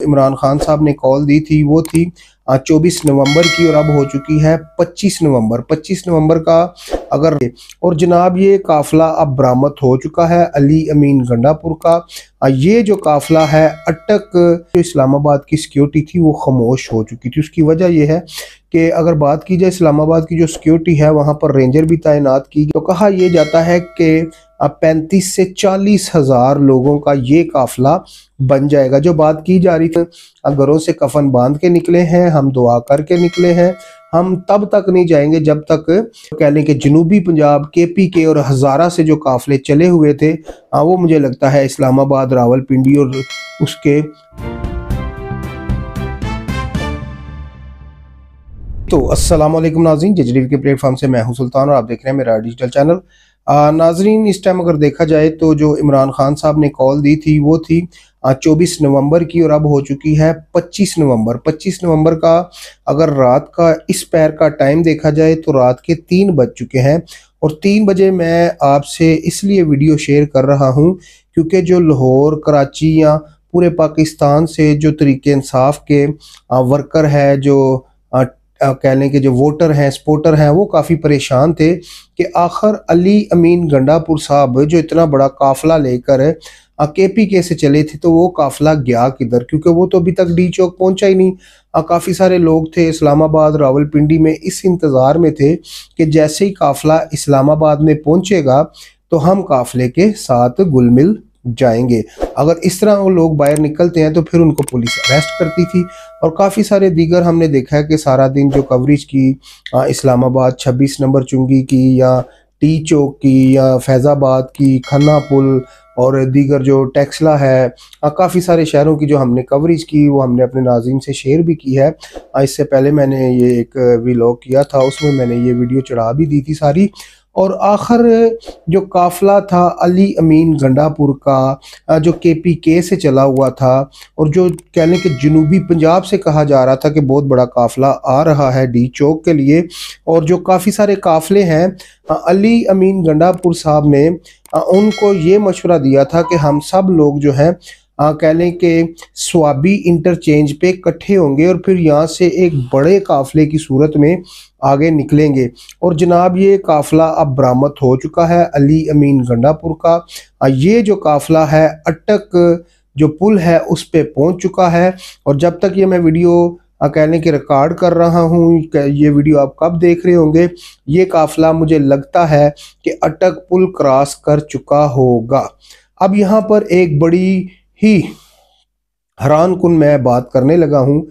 इमरान खान साहब ने कॉल दी थी वो थी 24 नवंबर की और अब हो चुकी है 25 नवंबर का अगर। और जनाब ये काफ़िला अब बरामद हो चुका है अली अमीन गंडापुर का। ये जो काफ़िला है अटक जो इस्लामाबाद की सिक्योरिटी थी वो खामोश हो चुकी थी। उसकी वजह यह है कि अगर बात की जाए इस्लामाबाद की जो सिक्योरिटी है वहाँ पर रेंजर भी तैनात की गई। तो कहा यह जाता है कि 35 से 40 हज़ार लोगों का ये काफ़िला बन जाएगा। जो बात की जा रही थी घरों से कफन बांध के निकले हैं, हम दुआ करके निकले हैं, हम तब तक नहीं जाएंगे जब तक कह लें कि जनूबी पंजाब KPK और हज़ारा से जो काफ़िले चले हुए थे वो मुझे लगता है इस्लामाबाद, रावलपिंडी और उसके। तो अस्सलाम वालेकुम नाज़रीन, JJTV के प्लेटफॉर्म से मैं हूं सुल्तान और आप देख रहे हैं मेरा डिजिटल चैनल। नाज़रीन इस टाइम अगर देखा जाए तो जो इमरान खान साहब ने कॉल दी थी वो थी 24 नवंबर की और अब हो चुकी है 25 नवंबर का अगर रात का इस पैर का टाइम देखा जाए तो रात के 3 बज चुके हैं। और 3 बजे मैं आपसे इसलिए वीडियो शेयर कर रहा हूँ क्योंकि जो लाहौर, कराची या पूरे पाकिस्तान से जो तरीके इंसाफ के वर्कर है, जो कह लें कि जो वोटर हैं, सपोर्टर हैं, वो काफ़ी परेशान थे कि आखिर अली अमीन गंडापुर साहब जो इतना बड़ा काफ़िला लेकर KPK से चले थे तो वो काफ़िला गया किधर, क्योंकि वो तो अभी तक डी चौक पहुंचा ही नहीं। काफ़ी सारे लोग थे इस्लामाबाद, रावलपिंडी में इस इंतज़ार में थे कि जैसे ही काफ़िला इस्लामाबाद में पहुंचेगा तो हम काफ़िले के साथ घुल मिल जाएंगे। अगर इस तरह वो लोग बाहर निकलते हैं तो फिर उनको पुलिस अरेस्ट करती थी। और काफ़ी सारे दीगर हमने देखा है कि सारा दिन जो कवरेज की इस्लामाबाद 26 नंबर चुंगी की या टी चौक की या फैज़ाबाद की, खन्ना पुल और दीगर जो टेक्सला है, काफ़ी सारे शहरों की जो हमने कवरेज की वो हमने अपने नाज़रीन से शेयर भी की है। इससे पहले मैंने ये एक व्लॉग किया था, उसमें मैंने ये वीडियो चढ़ा भी दी थी सारी। और आखिर जो काफ़िला था अली अमीन गंडापुर का जो KPK से चला हुआ था और जो कह लें कि जनूबी पंजाब से कहा जा रहा था कि बहुत बड़ा काफ़िला आ रहा है डी चौक के लिए, और जो काफ़ी सारे काफ़िले हैं अली अमीन गंडापुर साहब ने उनको ये मशवरा दिया था कि हम सब लोग जो हैं कह लें कि स्वाबी इंटरचेंज पे इकट्ठे होंगे और फिर यहाँ से एक बड़े काफ़िले की सूरत में आगे निकलेंगे। और जनाब ये काफ़िला अब बरामद हो चुका है अली अमीन गंडापुर का। ये जो काफ़िला है अटक जो पुल है उस पे पहुँच चुका है। और जब तक ये मैं वीडियो कह लें कि रिकॉर्ड कर रहा हूँ, ये वीडियो आप कब देख रहे होंगे, ये काफ़िला मुझे लगता है कि अटक पुल क्रॉस कर चुका होगा। अब यहाँ पर एक बड़ी ही हैरान कुन मैं बात करने लगा हूँ,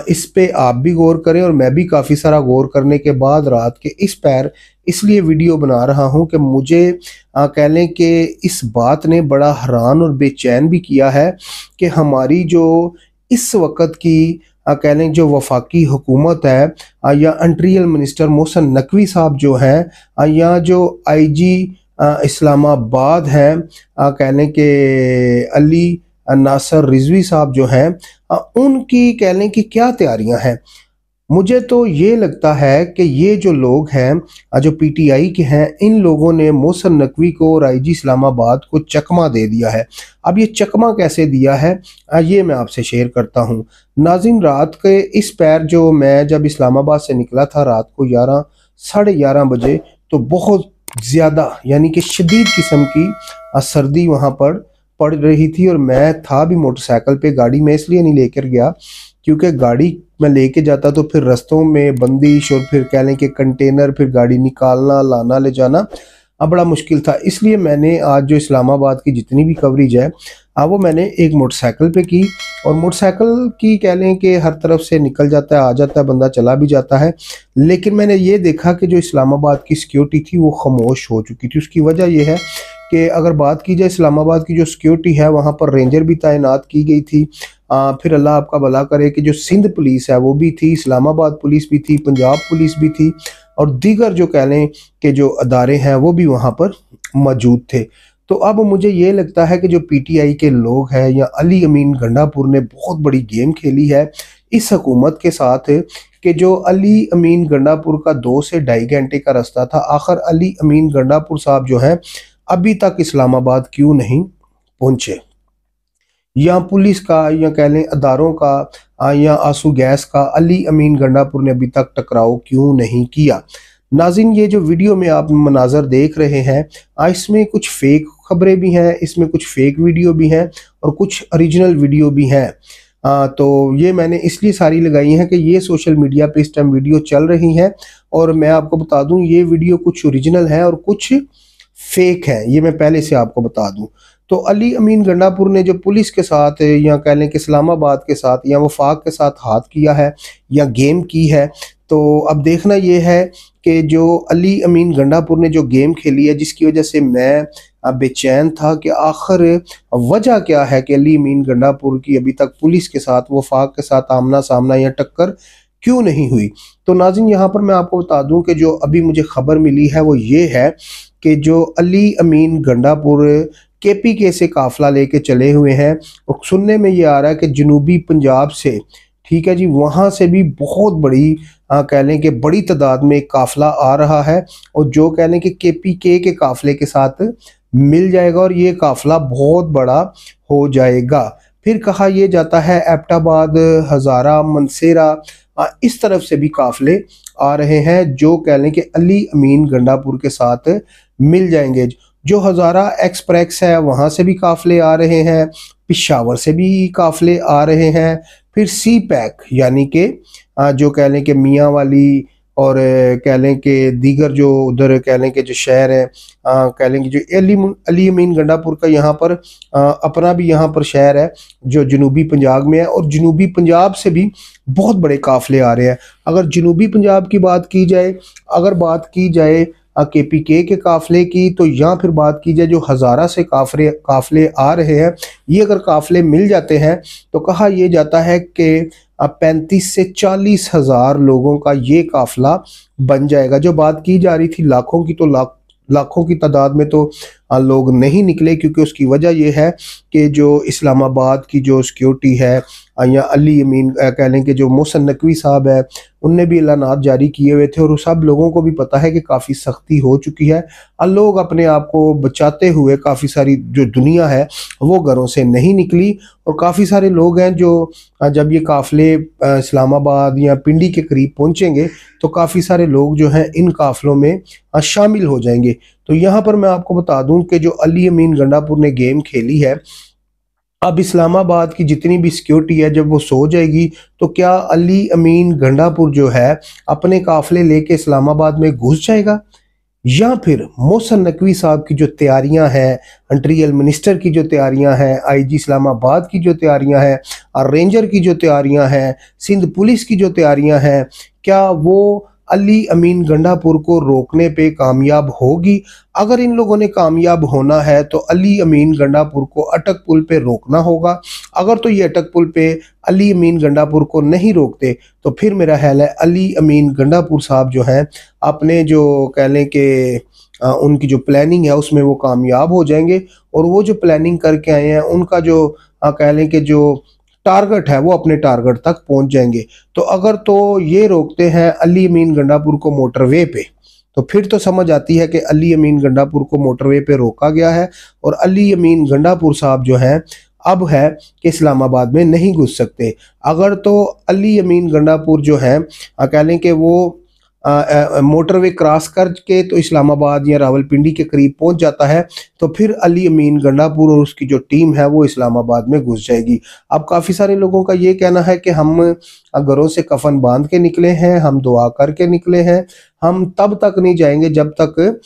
इस पे आप भी गौर करें और मैं भी काफ़ी सारा गौर करने के बाद रात के इस पैर इसलिए वीडियो बना रहा हूँ कि मुझे कह लें कि इस बात ने बड़ा हैरान और बेचैन भी किया है कि हमारी जो इस वक्त की कह लें जो वफाकी हुकूमत है या इंटीरियर मिनिस्टर मोहसिन नकवी साहब जो हैं या जो IG इस्लामाबाद हैं कह लें कि अली नासर रिजवी साहब जो हैं उनकी कह लें कि क्या तैयारियां हैं। मुझे तो ये लगता है कि ये जो लोग हैं जो PTI के हैं, इन लोगों ने मोहसिन नकवी को और IG इस्लामाबाद को चकमा दे दिया है। अब ये चकमा कैसे दिया है ये मैं आपसे शेयर करता हूँ। नाज़रीन रात के इस पैर जो मैं जब इस्लामाबाद से निकला था रात को 11 साढ़े 11 बजे, तो बहुत ज़्यादा यानी कि शदीद किस्म की सर्दी वहाँ पर पड़ रही थी। और मैं था भी मोटरसाइकिल पे, गाड़ी में इसलिए नहीं लेकर गया क्योंकि गाड़ी मैं लेके जाता तो फिर रास्तों में बंदिश और फिर कह लें कि कंटेनर, फिर गाड़ी निकालना लाना ले जाना बड़ा मुश्किल था। इसलिए मैंने आज जो इस्लामाबाद की जितनी भी कवरेज है वो मैंने एक मोटरसाइकिल पे की। और मोटरसाइकिल की कह लें कि हर तरफ से निकल जाता है, आ जाता है, बंदा चला भी जाता है। लेकिन मैंने ये देखा कि जो इस्लामाबाद की सिक्योरिटी थी वो खामोश हो चुकी थी। उसकी वजह यह है कि अगर बात की जाए इस्लामाबाद की जो सिक्योरिटी है वहाँ पर रेंजर भी तैनात की गई थी। फिर अल्लाह आपका भला करे कि जो सिंध पुलिस है वो भी थी, इस्लामाबाद पुलिस भी थी, पंजाब पुलिस भी थी और दीगर जो कह लें कि जो अदारे हैं वो भी वहाँ पर मौजूद थे। तो अब मुझे ये लगता है कि जो PTI के लोग हैं या अली अमीन गंडापुर ने बहुत बड़ी गेम खेली है इस हुकूमत के साथ कि जो अली अमीन गंडापुर का 2 से ढाई घंटे का रास्ता था, आखिर अली अमीन गंडापुर साहब जो हैं अभी तक इस्लामाबाद क्यों नहीं पहुँचे। या पुलिस का या कह लें अदारों का या आंसू गैस का अली अमीन गंडापुर ने अभी तक टकराव क्यों नहीं किया। नाज़रीन, ये जो वीडियो में आप मनाज़र देख रहे हैं, इसमें कुछ फेक खबरें भी हैं, इसमें कुछ फेक वीडियो भी हैं और कुछ ओरिजिनल वीडियो भी हैं। तो ये मैंने इसलिए सारी लगाई हैं कि ये सोशल मीडिया पे इस टाइम वीडियो चल रही हैं और मैं आपको बता दूं ये वीडियो कुछ ओरिजिनल है और कुछ फेक है, ये मैं पहले से आपको बता दूं। तो अली अमीन गंडापुर ने जो पुलिस के साथ या कह लें कि इस्लामाबाद के साथ या वफाक के साथ हाथ किया है या गेम की है, तो अब देखना ये है कि जो अली अमीन गंडापुर ने जो गेम खेली है, जिसकी वजह से मैं बेचैन था कि आखिर वजह क्या है कि अली अमीन गंडापुर की अभी तक पुलिस के साथ वफाक के साथ आमना सामना या टक्कर क्यों नहीं हुई। तो नाज़रीन, यहाँ पर मैं आपको बता दूं कि जो अभी मुझे खबर मिली है वो ये है कि जो अली अमीन गंडापुर केपीके से काफिला लेके चले हुए हैं और सुनने में ये आ रहा है कि जनूबी पंजाब से, ठीक है जी, वहाँ से भी बहुत बड़ी कह लें कि बड़ी तादाद में काफिला आ रहा है और जो कह लें कि केपीके के काफिले के साथ मिल जाएगा और ये काफिला बहुत बड़ा हो जाएगा। फिर कहा यह जाता है एबटाबाद, हज़ारा, मनसेरा, इस तरफ से भी काफिले आ रहे हैं जो कह लें कि अली अमीन गंडापुर के साथ मिल जाएंगे। जो हज़ारा एक्सप्रेस है वहाँ से भी काफिले आ रहे हैं, पिशावर से भी काफिले आ रहे हैं, फिर सी पैक यानी कि जो कह लें कि मियाँ वाली और कह लें कि दीगर जो उधर कह लें कि जो शहर है, कह लें कि जो अली अमीन गंडापुर का यहाँ पर अपना भी यहाँ पर शहर है जो जनूबी पंजाब में है और जनूबी पंजाब से भी बहुत बड़े काफिले आ रहे हैं। अगर जनूबी पंजाब की बात की जाए, अगर बात की जाए केपीके के काफिले की, तो या फिर बात की जाए जो हज़ारा से काफिले आ रहे हैं, ये अगर काफिले मिल जाते हैं तो कहा यह जाता है कि 35 से 40 हज़ार लोगों का ये काफिला बन जाएगा। जो बात की जा रही थी लाखों की, तो लाखों की तादाद में तो लोग नहीं निकले, क्योंकि उसकी वजह यह है कि जो इस्लामाबाद की जो सिक्योरिटी है या अली अमीन कह लें कि जो मोहसिन नकवी साहब है, उनने भी ऐलानात जारी किए हुए थे और सब लोगों को भी पता है कि काफ़ी सख्ती हो चुकी है और लोग अपने आप को बचाते हुए, काफ़ी सारी जो दुनिया है वो घरों से नहीं निकली और काफ़ी सारे लोग हैं जो जब ये काफ़िले इस्लामाबाद या पिंडी के करीब पहुंचेंगे तो काफ़ी सारे लोग जो हैं इन काफ़िलों में शामिल हो जाएंगे। तो यहाँ पर मैं आपको बता दूं कि जो अली अमीन गंडापुर ने गेम खेली है, अब इस्लामाबाद की जितनी भी सिक्योरिटी है जब वो सो जाएगी तो क्या अली अमीन गंडापुर जो है अपने काफिले लेके इस्लामाबाद में घुस जाएगा, या फिर मोहसिन नकवी साहब की जो तैयारियां हैं, इंटीरियर मिनिस्टर की जो तैयारियां हैं, आईजी इस्लामाबाद की जो तैयारियां हैं और रेंजर की जो तैयारियां हैं, सिंध पुलिस की जो तैयारियां हैं, क्या वो अली अमीन गंडापुर को रोकने पे कामयाब होगी। अगर इन लोगों ने कामयाब होना है तो अली अमीन गंडापुर को अटक पुल पे रोकना होगा। अगर तो ये अटक पुल पे अली अमीन गंडापुर को नहीं रोकते तो फिर मेरा ख्याल है अली अमीन गंडापुर साहब जो हैं अपने जो कह लें कि उनकी जो प्लानिंग है उसमें वो कामयाब हो जाएंगे और वो जो प्लानिंग करके आए हैं उनका जो कह लें कि जो टारगेट है वो अपने टारगेट तक पहुंच जाएंगे। तो अगर तो ये रोकते हैं अली अमीन गंडापुर को मोटरवे पे, तो फिर तो समझ आती है कि अली अमीन गंडापुर को मोटरवे पे रोका गया है और अली अमीन गंडापुर साहब जो हैं अब है कि इस्लामाबाद में नहीं घुस सकते। अगर तो अली अमीन गंडापुर जो हैं कह लें कि वो मोटरवे क्रॉस करके तो इस्लामाबाद या रावलपिंडी के करीब पहुंच जाता है तो फिर अली अमीन गंडापुर और उसकी जो टीम है वो इस्लामाबाद में घुस जाएगी। अब काफ़ी सारे लोगों का ये कहना है कि हम घरों से कफन बांध के निकले हैं, हम दुआ करके निकले हैं, हम तब तक नहीं जाएंगे जब तक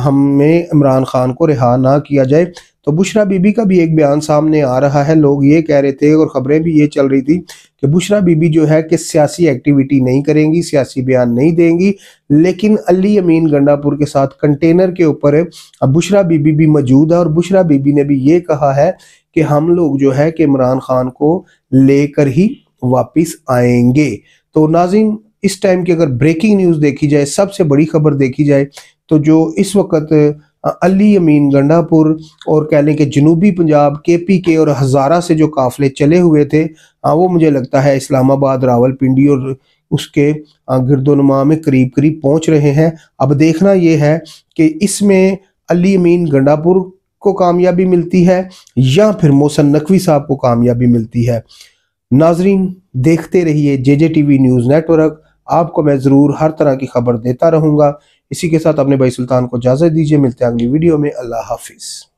हमें इमरान खान को रिहा ना किया जाए। तो बुशरा बीबी का भी एक बयान सामने आ रहा है। लोग ये कह रहे थे और खबरें भी ये चल रही थी कि बुशरा बीबी जो है कि सियासी एक्टिविटी नहीं करेंगी, सियासी बयान नहीं देंगी, लेकिन अली अमीन गंडापुर के साथ कंटेनर के ऊपर बुशरा बीबी भी मौजूद है और बुशरा बीबी ने भी ये कहा है कि हम लोग जो है कि इमरान खान को लेकर ही वापिस आएंगे। तो नाज़रीन, इस टाइम की अगर ब्रेकिंग न्यूज़ देखी जाए, सबसे बड़ी खबर देखी जाए, तो जो इस वक्त अली अमीन गंडापुर और कह लें कि जनूबी पंजाब केपीके और हज़ारा से जो काफिले चले हुए थे वो मुझे लगता है इस्लामाबाद, रावलपिंडी और उसके गिरदोनुमा में करीब करीब पहुंच रहे हैं। अब देखना ये है कि इसमें अली अमीन गंडापुर को कामयाबी मिलती है या फिर मोहसन नकवी साहब को कामयाबी मिलती है। नाजरीन, देखते रहिए JJ TV न्यूज़ नेटवर्क। आपको मैं ज़रूर हर तरह की खबर देता रहूँगा। इसी के साथ अपने भाई सुल्तान को इजाज़त दीजिए, मिलते हैं अगली वीडियो में। अल्लाह हाफिज़।